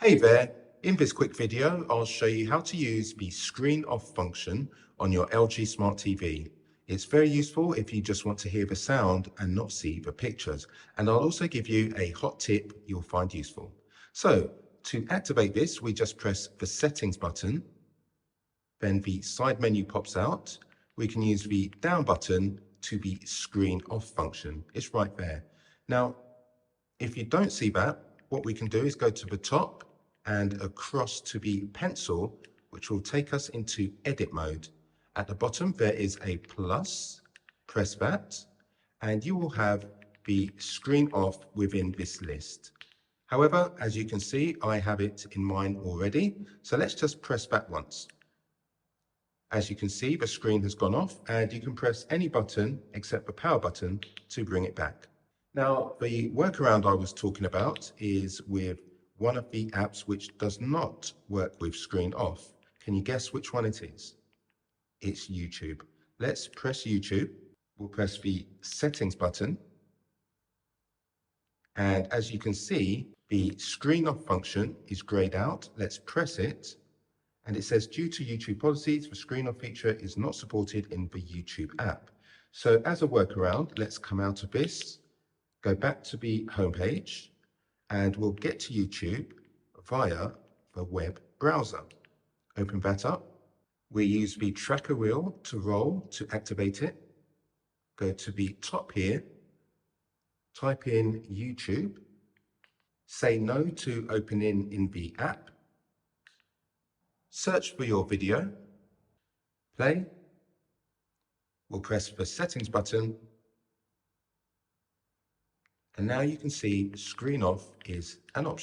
Hey there, in this quick video, I'll show you how to use the screen off function on your LG Smart TV. It's very useful if you just want to hear the sound and not see the pictures. And I'll also give you a hot tip you'll find useful. So to activate this, we just press the settings button, then the side menu pops out. We can use the down button to the screen off function. It's right there. Now, if you don't see that, what we can do is go to the top and across to the pencil, which will take us into edit mode. At the bottom, there is a plus, press that, and you will have the screen off within this list. However, as you can see, I have it in mine already. So let's just press that once. As you can see, the screen has gone off and you can press any button except the power button to bring it back. Now, the workaround I was talking about is with one of the apps which does not work with screen off. Can you guess which one it is? It's YouTube. Let's press YouTube. We'll press the settings button. And as you can see, the screen off function is grayed out. Let's press it. And it says, due to YouTube policies, the screen off feature is not supported in the YouTube app. So as a workaround, let's come out of this, go back to the homepage, and we'll get to YouTube via the web browser. Open that up. We use the tracker wheel to roll to activate it. Go to the top here, type in YouTube, say no to opening in the app, search for your video, play. We'll press the settings button. And now you can see screen off is an option.